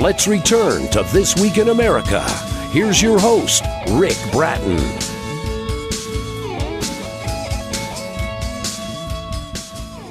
Let's return to This Week in America. Here's your host, Ric Bratton.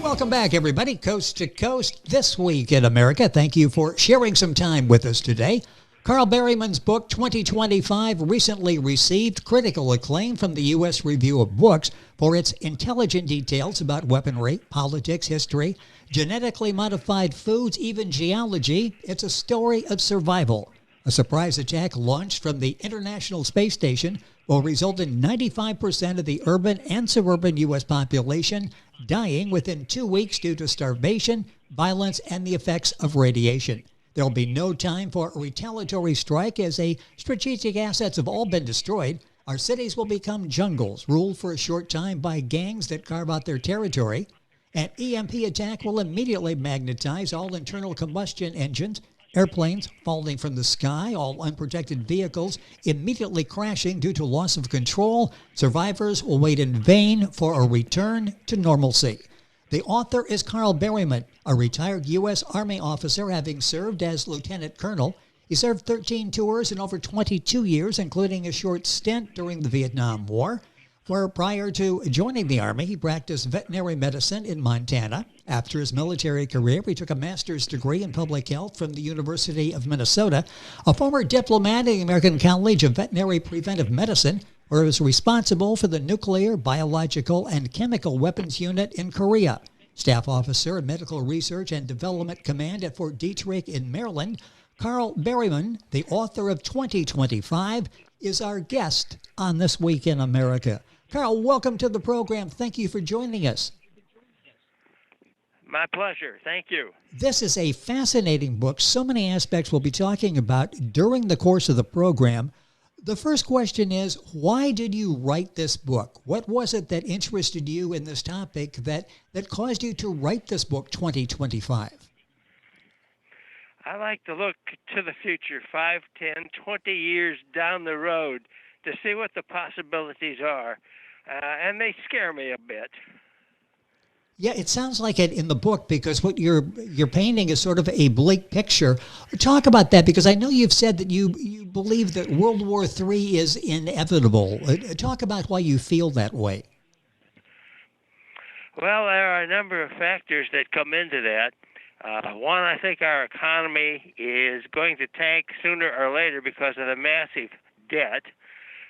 Welcome back, everybody, coast to coast, This Week in America. Thank you for sharing some time with us today. Carl Berryman's book, 2025, recently received critical acclaim from the U.S. Review of Books for its intelligent details about weaponry, politics, history, genetically modified foods, even geology. It's a story of survival. A surprise attack launched from the International Space Station will result in 95% of the urban and suburban U.S. population dying within 2 weeks due to starvation, violence, and the effects of radiation. There'll be no time for a retaliatory strike as strategic assets have all been destroyed. Our cities will become jungles, ruled for a short time by gangs that carve out their territory. An EMP attack will immediately magnetize all internal combustion engines, airplanes falling from the sky, all unprotected vehicles immediately crashing due to loss of control. Survivors will wait in vain for a return to normalcy. The author is Carl Berryman, a retired U.S. Army officer having served as lieutenant colonel. He served 13 tours in over 22 years, including a short stint during the Vietnam War, where prior to joining the Army, he practiced veterinary medicine in Montana. After his military career, he took a master's degree in public health from the University of Minnesota, a former diplomat at the American College of Veterinary Preventive Medicine, where he was responsible for the Nuclear, Biological, and Chemical Weapons Unit in Korea. Staff officer at Medical Research and Development Command at Fort Detrick in Maryland, Carl Berryman, the author of 2025, is our guest on This Week in America. Carl, welcome to the program. Thank you for joining us. My pleasure. Thank you. This is a fascinating book. So many aspects we'll be talking about during the course of the program. The first question is, why did you write this book? What was it that interested you in this topic that caused you to write this book, 2025? I like to look to the future, 5, 10, 20 years down the road to see what the possibilities are, and they scare me a bit. Yeah, it sounds like it in the book because what you're painting is sort of a bleak picture. Talk about that, because I know you've said that you believe that World War III is inevitable. Talk about why you feel that way. Well, there are a number of factors that come into that. One, I think our economy is going to tank sooner or later because of the massive debt.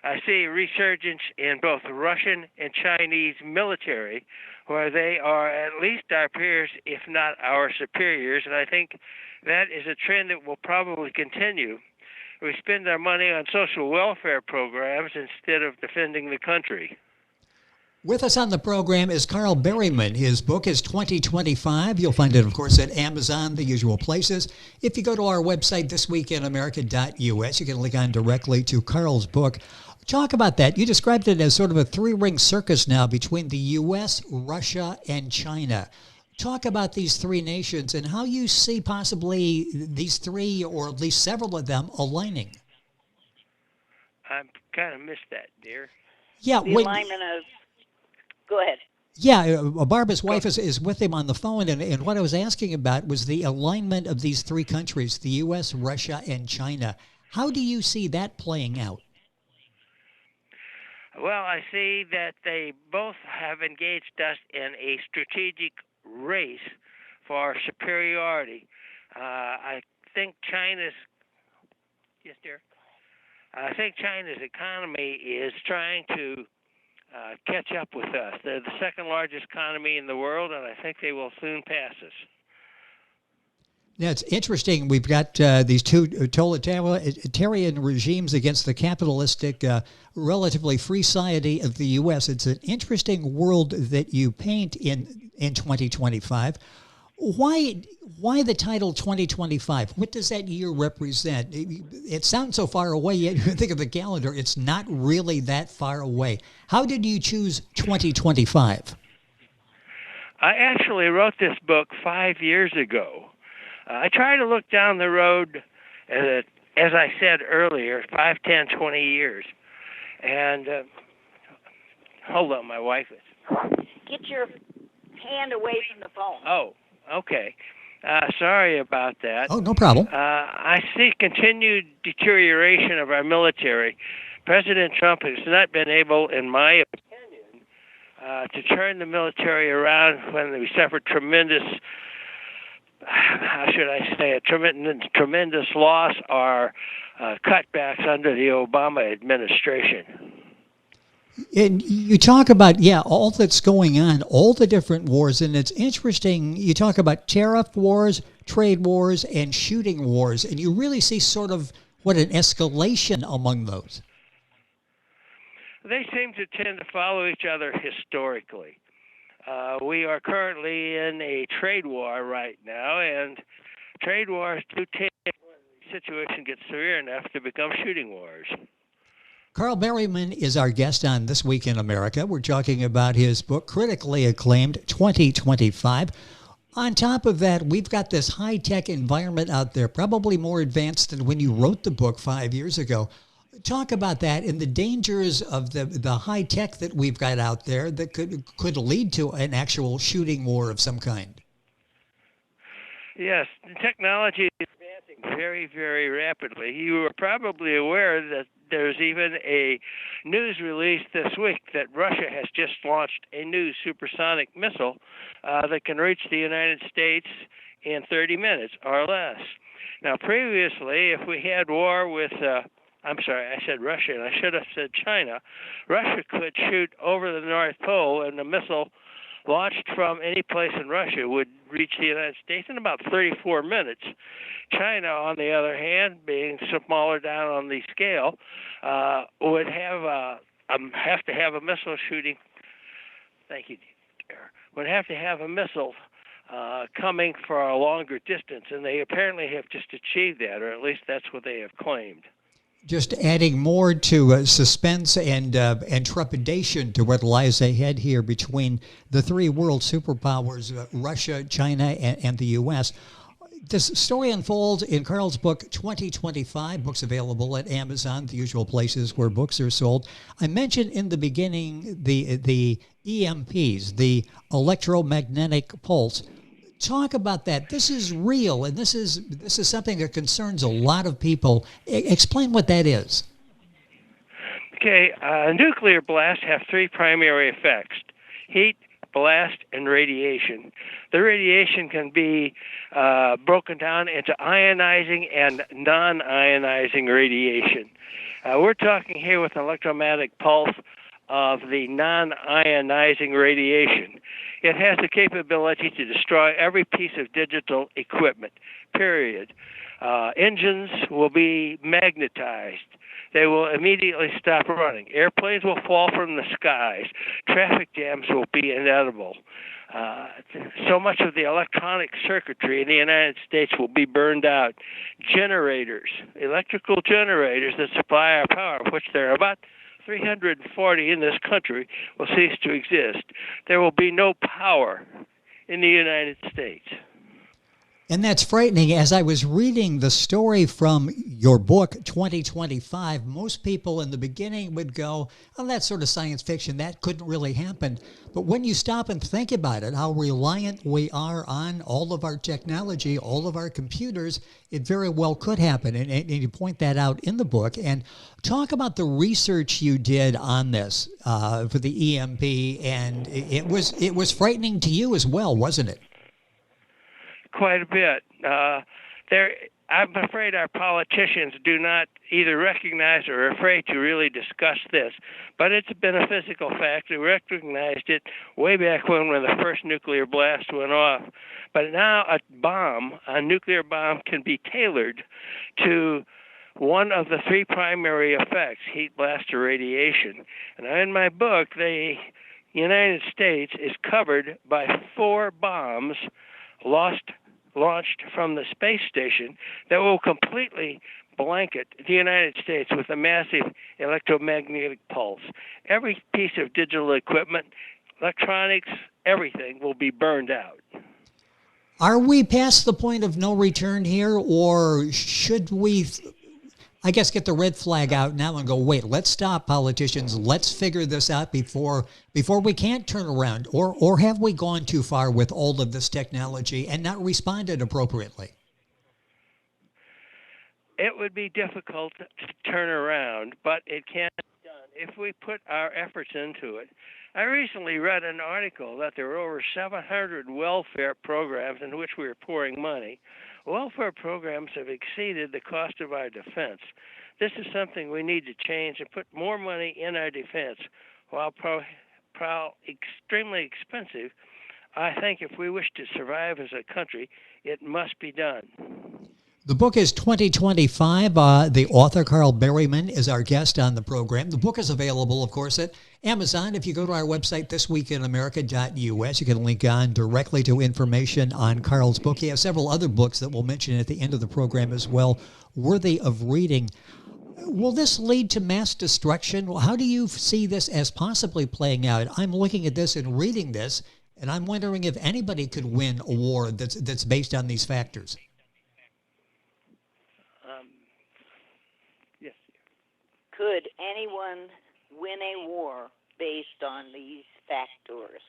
I see a resurgence in both Russian and Chinese military, where they are at least our peers, if not our superiors, and I think that is a trend that will probably continue. We spend our money on social welfare programs instead of defending the country. With us on the program is Carl Berryman. His book is 2025. You'll find it, of course, at Amazon, the usual places. If you go to our website, thisweekinamerica.us, you can link on directly to Carl's book. Talk about that. You described it as sort of a three-ring circus now between the U.S., Russia, and China. Talk about these three nations and how you see possibly these three, or at least several of them, aligning. I kind of missed that, dear. Yeah, the alignment of... Go ahead. Yeah, Barbara's wife is with him on the phone, and what I was asking about was the alignment of these three countries, the U.S., Russia, and China. How do you see that playing out? Well, I see that they both have engaged us in a strategic race for superiority. I think China's... Yes, dear? I think China's economy is trying to catch up with us. They're the second largest economy in the world, and I think they will soon pass us. Now, it's interesting. We've got these two totalitarian regimes against the capitalistic, relatively free society of the U.S. It's an interesting world that you paint in 2025. Why the title 2025? What does that year represent? It sounds so far away, yet you think of the calendar. It's not really that far away. How did you choose 2025? I actually wrote this book 5 years ago. I try to look down the road, as I said earlier, 5, 10, 20 years. And hold on, my wife is... Get your hand away from the phone. Oh, okay. Sorry about that. Oh, no problem. I see continued deterioration of our military. President Trump has not been able, in my opinion, to turn the military around when we suffered tremendous, how should I say, a tremendous loss or cutbacks under the Obama administration. And you talk about, all that's going on, all the different wars, and it's interesting. You talk about tariff wars, trade wars, and shooting wars, and you really see sort of an escalation among those. They seem to tend to follow each other historically. We are currently in a trade war right now, and trade wars do tend, when the situation gets severe enough, to become shooting wars. Carl Berryman is our guest on This Week in America. We're talking about his book, critically acclaimed, 2025. On top of that, we've got this high-tech environment out there, probably more advanced than when you wrote the book 5 years ago. Talk about that and the dangers of the high-tech that we've got out there that could lead to an actual shooting war of some kind. Yes, technology is advancing very, very rapidly. You are probably aware that there's even a news release this week that Russia has just launched a new supersonic missile that can reach the United States in 30 minutes or less. Now, previously, if we had war with, I'm sorry, I said Russia, and I should have said China, Russia could shoot over the North Pole, and the missile launched from any place in Russia would reach the United States in about 34 minutes. China, on the other hand, being smaller down on the scale, would have to have a missile shooting. Thank you, dear. Would have to have a missile coming for a longer distance, and they apparently have just achieved that, or at least that's what they have claimed. Just adding more to suspense and trepidation to what lies ahead here between the three world superpowers, Russia, China, and the U.S. This story unfolds in Carl's book, 2025. Books available at Amazon, the usual places where books are sold. I mentioned in the beginning the EMPs, the electromagnetic pulse. Talk about that. This is real, and this is something that concerns a lot of people. Explain what that is. Okay, nuclear blasts have three primary effects: heat, blast, and radiation. The radiation can be broken down into ionizing and non-ionizing radiation. We're talking here with an electromagnetic pulse of the non-ionizing radiation. It has the capability to destroy every piece of digital equipment, period. Engines will be magnetized. They will immediately stop running. Airplanes will fall from the skies. Traffic jams will be inevitable. So much of the electronic circuitry in the United States will be burned out. Generators, electrical generators that supply our power, of which there are about 340 in this country, will cease to exist. There will be no power in the United States. And that's frightening. As I was reading the story from your book, 2025, most people in the beginning would go, oh, that's sort of science fiction. That couldn't really happen. But when you stop and think about it, how reliant we are on all of our technology, all of our computers, it very well could happen. And you point that out in the book. And talk about the research you did on this for the EMP. And it was frightening to you as well, wasn't it? Quite a bit. I'm afraid our politicians do not either recognize or are afraid to really discuss this. But it's been a physical fact. We recognized it way back when the first nuclear blast went off. But now a nuclear bomb, can be tailored to one of the three primary effects: heat, blast, or radiation. And in my book, the United States is covered by 4 bombs launched from the space station that will completely blanket the United States with a massive electromagnetic pulse. Every piece of digital equipment, electronics, everything will be burned out. Are we past the point of no return here, or should we I guess, get the red flag out now and go, wait, let's stop, politicians. Let's figure this out before we can't turn around. Or have we gone too far with all of this technology and not responded appropriately? It would be difficult to turn around, but it can be done if we put our efforts into it. I recently read an article that there were over 700 welfare programs in which we were pouring money. Welfare programs have exceeded the cost of our defense. This is something we need to change and put more money in our defense. While extremely expensive, I think if we wish to survive as a country, it must be done. The book is 2025. The author, Carl Berryman, is our guest on the program. The book is available, of course, at Amazon. If you go to our website, thisweekinamerica.us, you can link on directly to information on Carl's book. He has several other books that we'll mention at the end of the program as well, worthy of reading. Will this lead to mass destruction? How do you see this as possibly playing out? I'm looking at this and reading this, and I'm wondering if anybody could win a war that's based on these factors. Yes. Could anyone win a war based on these factors?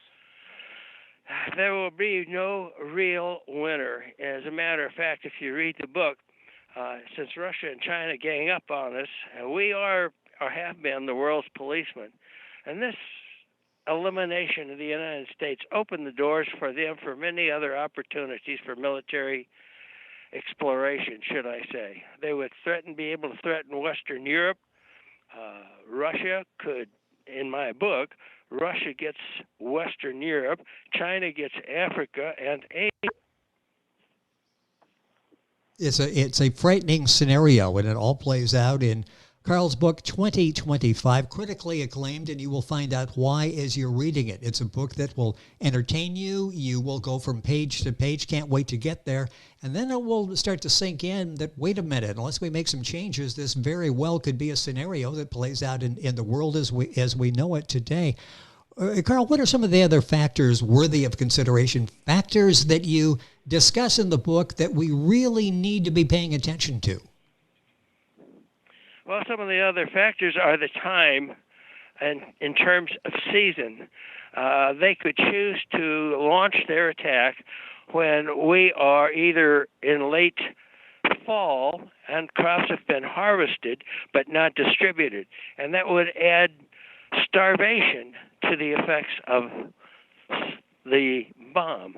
There will be no real winner. As a matter of fact, if you read the book, since Russia and China gang up on us, we are or have been the world's policemen. And this elimination of the United States opened the doors for them for many other opportunities for military exploration, should I say. They would be able to threaten Western Europe. Russia could, in my book, Russia gets Western Europe, China gets Africa, and Asia. It's a frightening scenario, and it all plays out in Carl's book, 2025, critically acclaimed, and you will find out why as you're reading it. It's a book that will entertain you. You will go from page to page, can't wait to get there, and then it will start to sink in that, wait a minute, unless we make some changes, this very well could be a scenario that plays out in the world as we know it today. Carl, what are some of the other factors worthy of consideration, factors that you discuss in the book that we really need to be paying attention to? Well, some of the other factors are the time, and in terms of season. They could choose to launch their attack when we are either in late fall and crops have been harvested but not distributed, and that would add starvation to the effects of the bomb.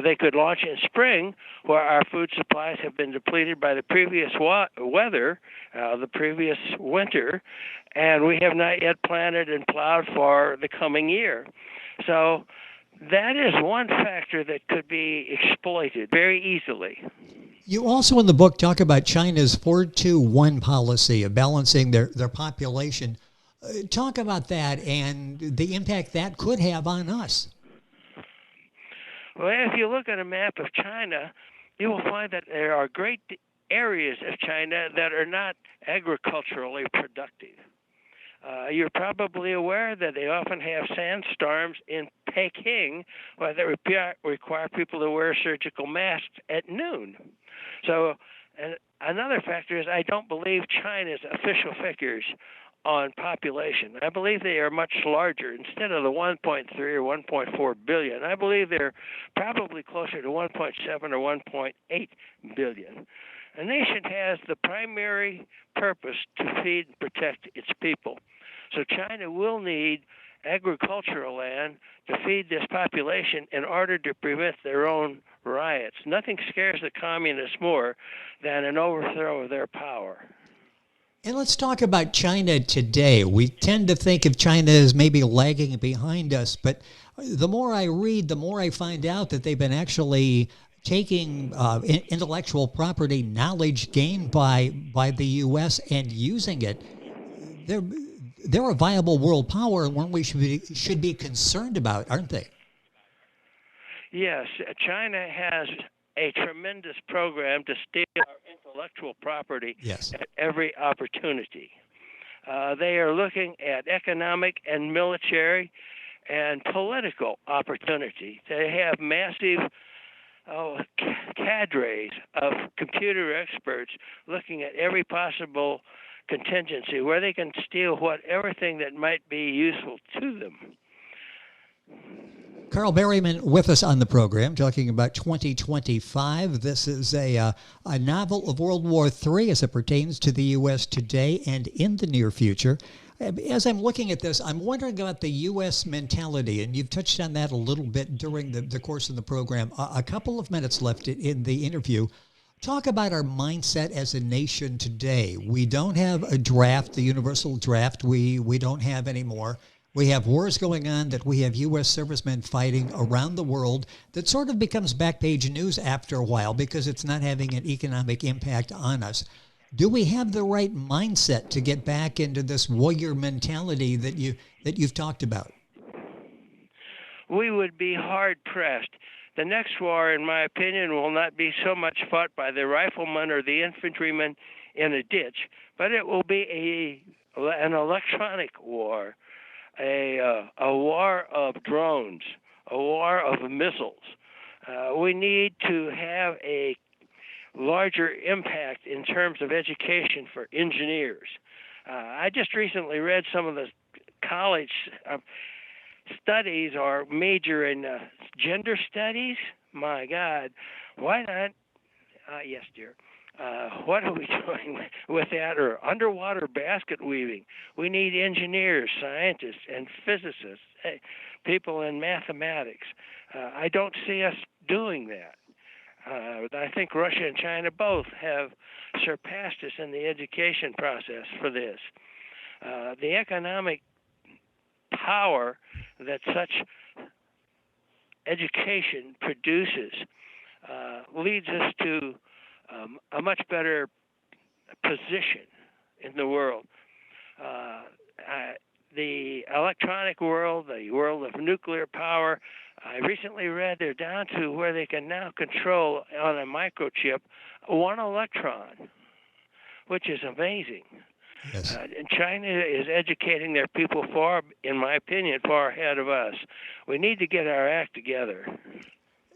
They could launch in spring, where our food supplies have been depleted by the previous weather, the previous winter, and we have not yet planted and plowed for the coming year. So that is one factor that could be exploited very easily. You also in the book talk about China's 4-2-1 policy of balancing their population. Talk about that and the impact that could have on us. Well, if you look at a map of China, you will find that there are great areas of China that are not agriculturally productive. You're probably aware that they often have sandstorms in Peking where they require people to wear surgical masks at noon. So another factor is I don't believe China's official figures on population. I believe they are much larger. Instead of the 1.3 or 1.4 billion, I believe they're probably closer to 1.7 or 1.8 billion. A nation has the primary purpose to feed and protect its people. So China will need agricultural land to feed this population in order to prevent their own riots. Nothing scares the communists more than an overthrow of their power. And let's talk about China today. We tend to think of China as maybe lagging behind us, but the more I read, the more I find out that they've been actually taking intellectual property knowledge gained by the U.S. and using it. They're a viable world power and one we should be concerned about, aren't they? Yes, China has a tremendous program to steal our intellectual property at every opportunity. They are looking at economic and military and political opportunity. They have massive cadres of computer experts looking at every possible contingency where they can steal everything that might be useful to them. Carl Berryman with us on the program talking about 2025. This is a novel of World War III as it pertains to the U.S. today and in the near future. As I'm looking at this, I'm wondering about the U.S. mentality, and you've touched on that a little bit during the course of the program. A couple of minutes left in the interview. Talk about our mindset as a nation today. We don't have a draft, the universal draft. We don't have anymore. We have wars going on that we have U.S. servicemen fighting around the world that sort of becomes back page news after a while because it's not having an economic impact on us. Do we have the right mindset to get back into this warrior mentality that you've talked about? We would be hard-pressed. The next war, in my opinion, will not be so much fought by the rifleman or the infantryman in a ditch, but it will be an electronic war. A war of drones, a war of missiles. We need to have a larger impact in terms of education for engineers. I just recently read some of the college studies or major in gender studies. My God, why not? Yes, dear. What are we doing with that? Or underwater basket weaving. We need engineers, scientists, and physicists, people in mathematics. I don't see us doing that. I think Russia and China both have surpassed us in the education process for this. The economic power that such education produces leads us to a much better position in the world. The electronic world, the world of nuclear power, I recently read they're down to where they can now control on a microchip one electron, which is amazing. Yes. And China is educating their people far, in my opinion, far ahead of us. We need to get our act together.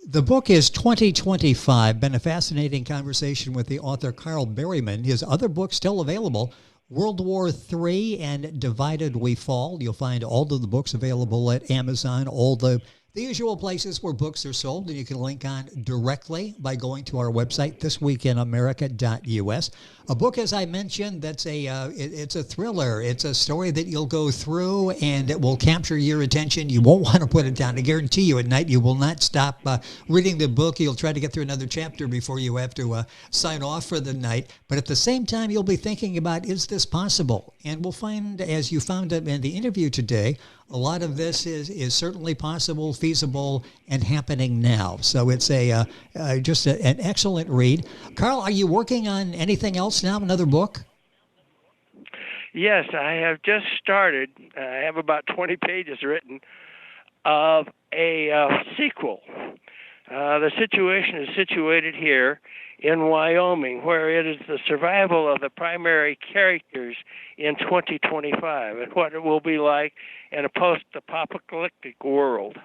The book is 2025. Been a fascinating conversation with the author Carl Berryman. His other book still available, World War III and Divided We Fall. You'll find all of the books available at Amazon, all the usual places where books are sold, and you can link on directly by going to our website, thisweekinamerica.us. A book, as I mentioned, that's it's a thriller. It's a story that you'll go through, and it will capture your attention. You won't want to put it down. I guarantee you at night you will not stop reading the book. You'll try to get through another chapter before you have to sign off for the night. But at the same time, you'll be thinking about, is this possible? And we'll find, as you found in the interview today, a lot of this is certainly possible, feasible, and happening now. So it's just an excellent read. Carl, are you working on anything else now, another book? Yes, I have just started. I have about 20 pages written of a sequel. The situation is situated here in Wyoming, where it is the survival of the primary characters in 2025 and what it will be like in a post-apocalyptic world.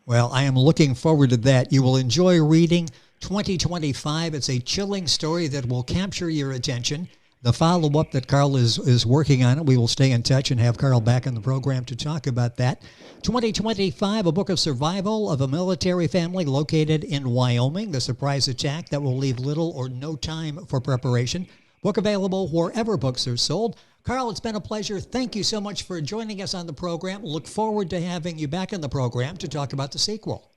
Well, I am looking forward to that. You will enjoy reading 2025. It's a chilling story that will capture your attention. The follow-up that Carl is working on, we will stay in touch and have Carl back on the program to talk about that. 2025, a book of survival of a military family located in Wyoming, the surprise attack that will leave little or no time for preparation. Book available wherever books are sold. Carl, it's been a pleasure. Thank you so much for joining us on the program. Look forward to having you back on the program to talk about the sequel.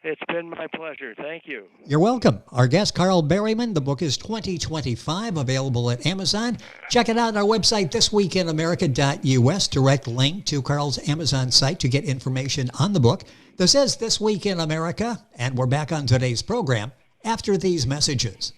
It's been my pleasure. Thank you. You're welcome. Our guest, Carl Berryman. The book is 2025, available at Amazon. Check it out on our website, thisweekinamerica.us. Direct link to Carl's Amazon site to get information on the book. This is This Week in America, and we're back on today's program after these messages.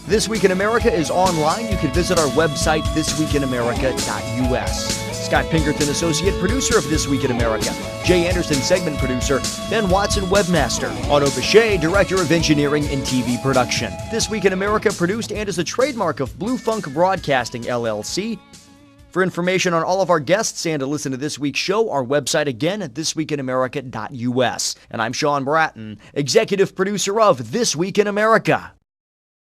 This Week in America is online. You can visit our website, thisweekinamerica.us. Scott Pinkerton, Associate Producer of This Week in America. Jay Anderson, Segment Producer. Ben Watson, Webmaster. Otto Bechet, Director of Engineering and TV Production. This Week in America produced and is a trademark of Blue Funk Broadcasting, LLC. For information on all of our guests and to listen to this week's show, our website again at thisweekinamerica.us. And I'm Sean Bratton, executive producer of This Week in America.